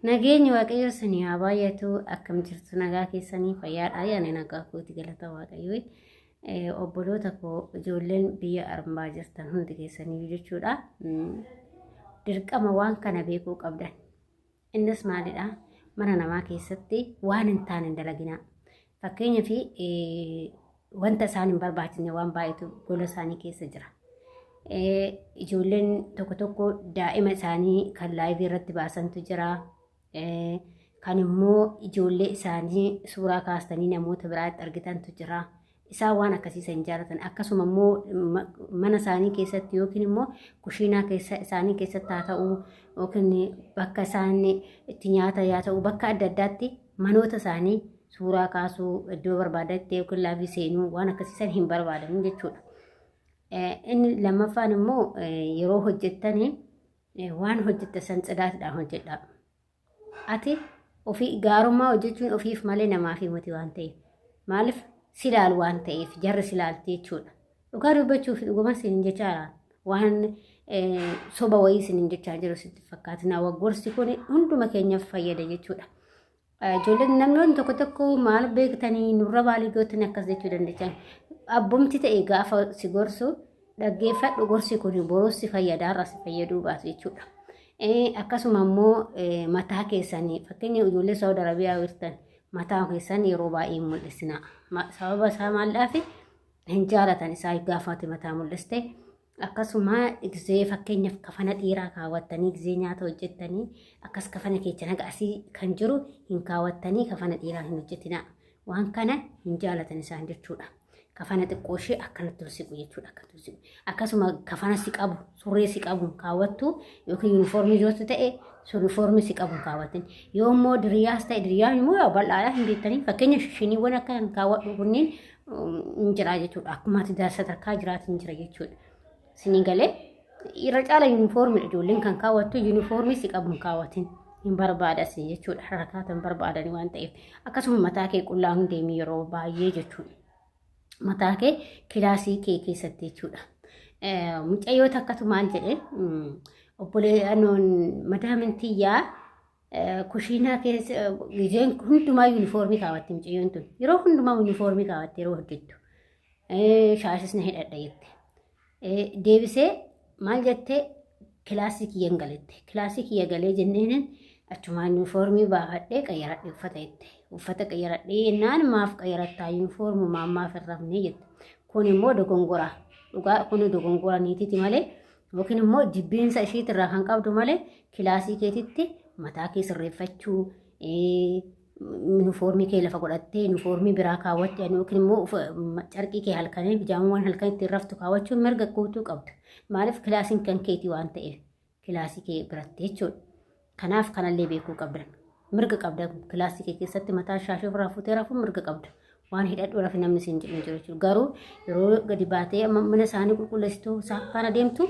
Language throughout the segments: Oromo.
Nageenyi waaqayyo sanii haa baay'atu akkam jirtu nagaa keessanii fayyaadha yaani nagaa kooti galata waaqayyo obboloota koo ijoolleen biyya arambaa jirtan hundi keessanii jechuudha. Dirqama waan kana beekuu qabdan. Innis maalidha? Mana namaa keessatti waan hin taane hin dalaginaa. Fakkeenyaaf wanta isaan hin barbaachifne waan baay'eetu gola isaanii keessa jira. Ijoolleen tokko tokko daa'ima isaanii kan laayivii irratti baasantu jira. Kan immoo ijoollee isaanii suuraa kaastanii namoota biraatti argitantu jira. Isaan waan akkasiisa hin jaallatan. Akkasuma immoo mana isaanii keessatti yookiin immoo kushiinaa isaanii keessatti haa ta'u yookiin bakka isaan itti nyaata yaa ta'u bakka adda addaatti manoota isaanii suuraa kaasuu iddoo barbaadatte yookiin laayivii seenuu waan akkasiisan hin barbaadan jechuudha. Inni lammaffaan immoo yeroo hojjettanii waan hojjettan tsidaatidhaan hojjedhaa. Ati ofii gaarummaa hojjechuun ofiif malee namaaf himati waan ta'eef maaliif silaal waan ta'eef jarri silaalti jechuudha. Dhugaa dubbachuuf dhuguma siin jechaa waan soba wayii siin jechaa jiru sitti fakkaata. Naa waggorsi kun hunduma keenyaaf fayyada jechuudha. Ijoolleen namoonni tokko tokko maal beektanii nurra baalii gootan akkas jechuu danda'an. Abbumti ta'e gaafa si gorsu dhaggeeffadhu gorsi kun boruus si fayyadaarra si fayyaduu baatu jechuudha. Akkasuma immoo mataa keessanii fakkeenya ijoollee Saawud Arabiyaa jirtan mataa keessan yeroo baay'ee mul'isina. Sababa isaa maaldhaaf hin jaalatan isaa gaafate mataa mul'iste. Akkasuma gizee fakkeenyaaf kafana dhiiraa kaawwattanii gizee nyaata hojjettanii akkas kafana keessa nagaasii kan jiru hin kaawwattanii kafana dhiiraa hin hojjetina. Waan kana hin jaalatan isaan jechuudha. Kafana xiqqoo ishee akkanatti siqu jechuudha. Akkasuma kafana si qabu surree si qabu kaawwattu yookiin yuunifoormii jootu ta'e yuunifoormii si qabu kaawwatin. Yoo immoo diriyaas ta'e diriyaan immoo bal'aadhaa hin beektanii fakkeenya shiniiwwan akka kaawwadhu kunniin hin jira jechuudha. Akkuma ati sadarkaa jiraatin jira jechuudha. Sinii galee irra caala yuunifoormii ijoolleen kan kaawwattu yuunifoormii si qabu kaawwatin hin barbaadas jechuudha. Harakaata hin barbaadani waan ta'eef akkasuma mataa kee qullaa hin deemi yeroo baay'ee jechuudha. Mataa kee kilaasii kee keessatti jechuudha. Mucayyoota akkatu maal jedhee obboleeyyan madaamintiyaa kushiinaa keessa gizeen hundumaa yuunifoormii kaawwatte mucayyoon tun yeroo hundumaa yuunifoormii kaawwatte yeroo hojjettu shaashis na hidhadha jette. Deebisee maal jettee kilaasii kiyyan galette. Kilaasii kiyya galee jenneen achumaan yuunifoormii baafadhee qayyaradhee uffata jette. Uffata qayyaradhee jennaan maaf qayyarattaa yuunifoormii maammaaf hin rafnee jette. Kun immoo dogongoraa. Dhugaa kun dogongora niitiiti malee yookiin immoo jibbiinsa ishiitirraa kan qabdu malee kilaasii keetitti mataa kee sirreeffachuu yuunifoormii kee lafa godhattee yuunifoormii biraa kaawwatte yookiin immoo carqii kee halkanii bijaamawwan halkan ittiin raftu kaawwachuun mirga guutuu qabdu. Maaliif kilaasiin kan keetii waan ta'eef kilaasii kee biratte jechuudha. Kanaaf kanallee beekuu qabdan. Mirga qabda kilaasii kee keessatti mataa shaashii ofirraa fuutee rafuun mirga qabda. Waan hidhadhu rafi namni siin jedhu jiru jechuudha. Garuu yeroo gadi baatee mana isaanii qulqulleessituu saafaan adeemtu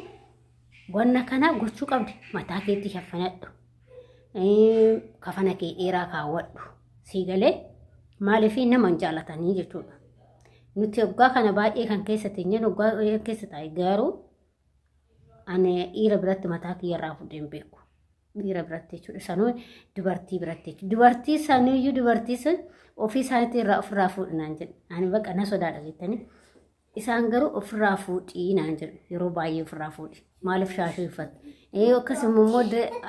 wanna kana gochuu qabdi. Mataa keetti shaffanadhu. Kafana kee dheeraa kaawwadhu. Siigalee maaliif nama hin jaallatanii jechuudha. Nuti waggaa kana baay'ee kan keessa teenyeen waggaa keessa taa'e garuu ani dhiira biratti mataa kiyyarraa fuudheen beeku. Dhiira biratti jechuudha. Sanuu dubartii biratti jechuudha. Dubartii sanuyyuu dubartii sun ofii isaaniitti irraa ofirraa fuudhinaan jedhu. Ani bakka na sodaadha jettanii. Isaan garuu ofirraa fuudhii naan jedhu. Yeroo baay'ee ofirraa fuudhi. Maaliif shaashii uffata? Akkasuma immoo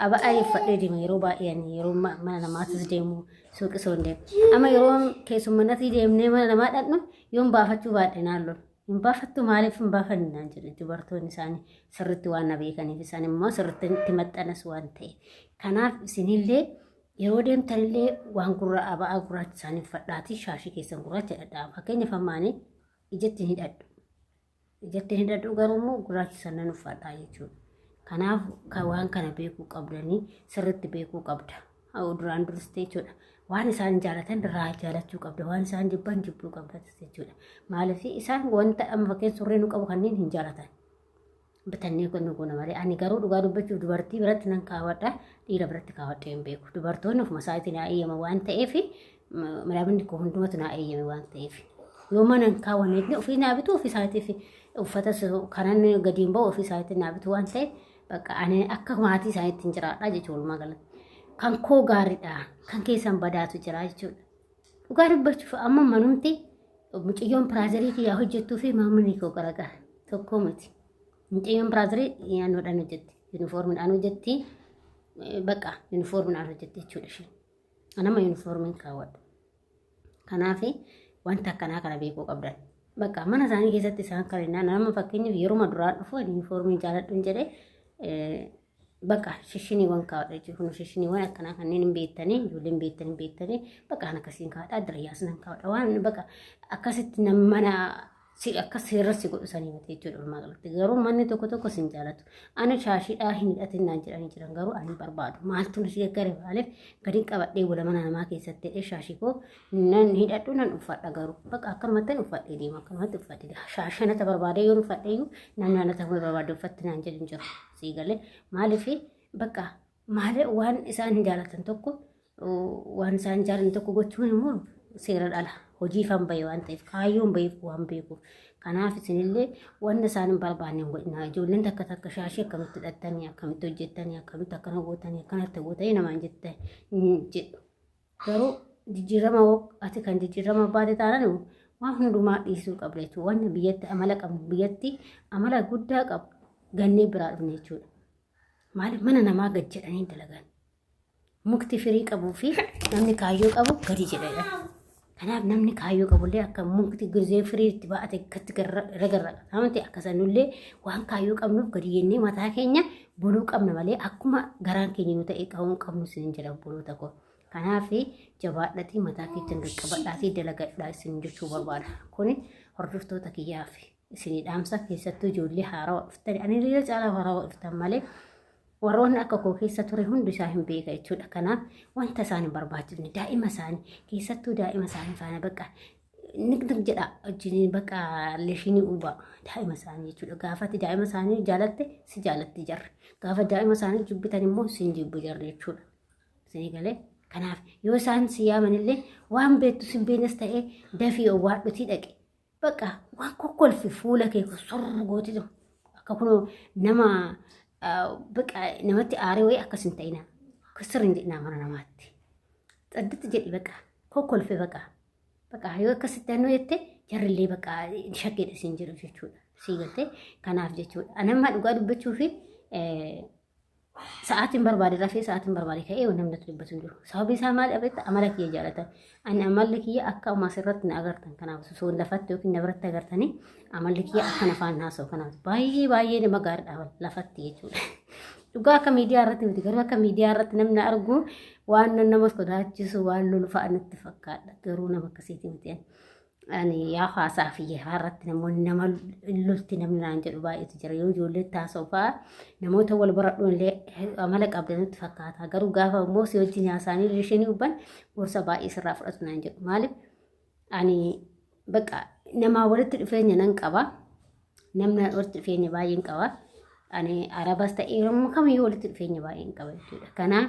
aba'aa uffadhee deema yeroo baay'ee yeroo mana namaatis deemu suuqisoo hin deemu. Amma yeroo keessummaatti deemnee mana namaa dhaqnu yoon baafachuu baadhee naan lolu. Hin baafattu maaliif hin baafanne naan jedhu dubartoonni isaanii sirriitti waan na beekaniif isaan immoo sirriitti itti maxxanas waan ta'e. Kanaaf isinillee yeroo deemtanillee waan gurra aba'aa gurraacha isaanii uffadhaatii shaashii keessan gurraacha dhadhaa. Fakkeenyaaf ammaanii ijatti hin hidhadhu. Ijatti hin hidhadhu garuu immoo gurraacha sannan uffadhaa jechuudha. Kanaaf waan kana beekuu qabdanii sirriitti beekuu qabda. Duraan duristee jechuudha. Waan isaan jaalatan irraa jaalachuu qabda. Waan isaan jibban jibbuu qabda jechuudha. Maaliif isaan wanta amma fakkeen surree nu qabu kanneen hin jaalatan. Bitannee kun malee ani garuu dhugaa dubbachuuf dubartii biratti nan kaawwadha. Dhiira biratti kaawwadhee hin beeku. Dubartoonni ofuma isaatiin naa eeyyama waan ta'eef madaabni koo hundumatu naa eeyyame waan ta'eef. Yoo mana hin kaawwanne ofii naa bitu ofii isaatiif uffata kanan gadiin bahu ofii isaatiin naa bitu waan ta'eef bakka ani akka maatii isaaniitti hin jiraadha jechuudha walumaa galatti. kan koo gaariidha kan keessan badaatu jira jechuudha. Dhugaa dubbachuuf amma manumti mucayyoon piraazarii kiyyaa hojjettuu fi maamilli koo garagara tokko miti. Mucayyoon piraazarii yaannoodhaan hojjetti yuunifoormiidhaan hojjetti bakka yuunifoormiidhaan hojjetti jechuudha isheen. Anama yuunifoormiin kaawwadhu. Kanaaf wanta akkanaa kana beekuu qabdan. Bakka mana isaanii keessatti isaan kan innaan nama fakkeenyaaf yeroo maduraan dhufu yuunifoormii jaaladhuun jedhee bakka shishiniiwwan kaawwadha jechuudha. Shishiniiwwan akkanaa kanneen hin beektanii ijoolleen beektanii bakka kan akkasiin kaawwadha addarayyaas nan kaawwadha waan bakka akkasitti mana akka seerrasi godhusanii miti jechuudha walumaa galatti. Garuu manni tokko sin jaalatu. Ani shaashiidhaa hin hidhatinaan jedhanii jiran garuu ani barbaadu. Maaltu nuti gaggare maaliif gadi qabadhee bula mana namaa keessatti hidhee shaashii koo nan hidhadhu nan uffadha garuu bakka akkanumatti uffadhee deema akkanumatti uffadhee deema. Shaashanata barbaadee yoo uffadheeyyuu namni anata kuma barbaade uffatti naan jedhin jiru. Siigalee maaliif bakka maali waan isaan hin jaalatan tokko waan isaan jaalatan tokko gochuun immoo seera dhala. Hojii fan bayi waan ta'eef kaayyoon bayiif waan beekuuf kanaaf isinillee wanta isaan hin barbaanne godhina ijoolleen takka shaashii akkamitti hidhattanii akkamitti hojjettanii akkamitti akkana gootanii akkanatti gootanii namaan jettan jedhu garuu jijjiirama ati kan jijjiirama baate taanaan waan hundumaa dhiisuu qabda jechuudha wanna biyyatti amala qabnu biyyatti amala guddaa qabu gannee biraa dhufne jechuudha maaliif mana namaa gad jedhanii dalagan mukti firii qabuu fi namni kaayyoo qabu gadi jedhedha. Kanaaf namni kaayyoo qabullee akka mukti gizee firiitti baate akkatti ragarraqa. Namatti akkasanullee waan kaayyoo qabnuuf gadi jennee mataa keenya buluu qabna malee akkuma garaan keenya yoo ta'e qabuun qabnu isin jedhan buluuta koo. Kanaaf jabaadhatii mataa keessan qaqqabadhaatii dalagadhaa isin jechuu barbaada. Kuni hordoftoota kiyyaaf isinii dhaamsa keessattuu ijoollee haarawaa dhuftan ani illee caalaa haarawaa dhuftan malee warroonni akka koo keessa ture hundi isaa hin beeka jechuudha. Kanaaf wanta isaan hin barbaachifne daa'ima isaanii keessattuu daa'ima isaanii faana bakka niqniq jedha wajjin bakka leeshinii uubaa daa'ima isaanii jechuudha. Gaafatti daa'ima isaanii jaalatte si jaalatti jarri. Gaafa daa'ima isaanii jibbitan immoo si hin jibbu jarri jechuudha. Isinii galee kanaaf yoo isaan si yaamanillee waan beektu si beeknes ta'ee dafii owwaadhutii dhaqe bakka waan kokkolfi fuula kee sorru gootitu akka kunoo nama bakka namatti aaree wayii akkas hin ta'ina sirriin jedhinaa mana namaatti xaddatti jedhi bakka kokkolfe bakka yoo akkasitti hannoo jette jarrillee bakka shakkeedha siin jedhu jechuudha sii galtee kanaaf jechuudha anammaa dhugaa dubbachuu fi sa'aatiin barbaade rafee sa'aatiin barbaade ka'ee namni dubbatu hin jiru sababii isaa maal dhabeetta amala kiyya jaalatan ani amalli kiyya akka ammas irratti na agartan kanaaf osoo lafatti yookiin na biratti agartanii amalli kiyya akka nafaan haasa'u kanaaf baay'ee nama gaariidha lafatti jechuudha. Dhugaa akka miidiyaa irratti miti garuu akka miidiyaa irratti namni argu waan nama sodaachisu waan lolu fa'a natti fakkaata garuu nama akkasiiti miti. Ani yaa haasaa fi irratti namoonni nama lolti namni naan jedhu baay'eetu jira yoo ijoollee taasoo fa'a namoota wal baradhuun illee amala qabdanitti fakkaata garuu gaafa immoo si wajjin haasaanii isheenii ubban gorsa baay'ee sirraa fudhatu naan jedhu maaliif ani bakka namaa walitti dhufeenya nan qaba namni walitti dhufeenya baay'een qaba ani arabas ta'ee yommuu kamiyyuu walitti dhufeenya baay'een qaba jechuudha kanaa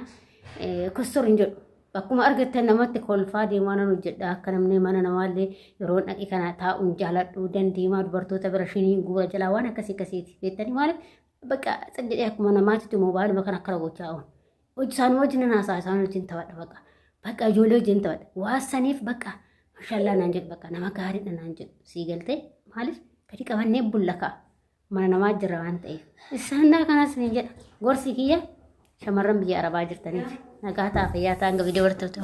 kostor hin jedhu. Akkuma argattan namatti kolfaa deemaa nan hojjedha akka namni mana namaallee yeroo dhaqi kana taa'uun jaaladhu dandeemaa dubartoota bira shinii gura jalaa waan akkasiiti beektanii maaliif bakka jedhee akkuma namaatitti mobaayiluma kan akkana gochaa oolu hojii isaan wajjin haasaa isaan wajjin taphadha bakka ijoollee wajjin taphadha waasaniif bakka mashallaa naan jedhu bakka nama gaariidha naan jedhu sii galtee maaliif gadi qabannee bullaka mana namaa jira waan ta'eef isaan kanas ni jedha gorsi kiyya shamarran biyya arabaa jirtaniif nagaa ta'a fayyaa ta'an gabidee wartoota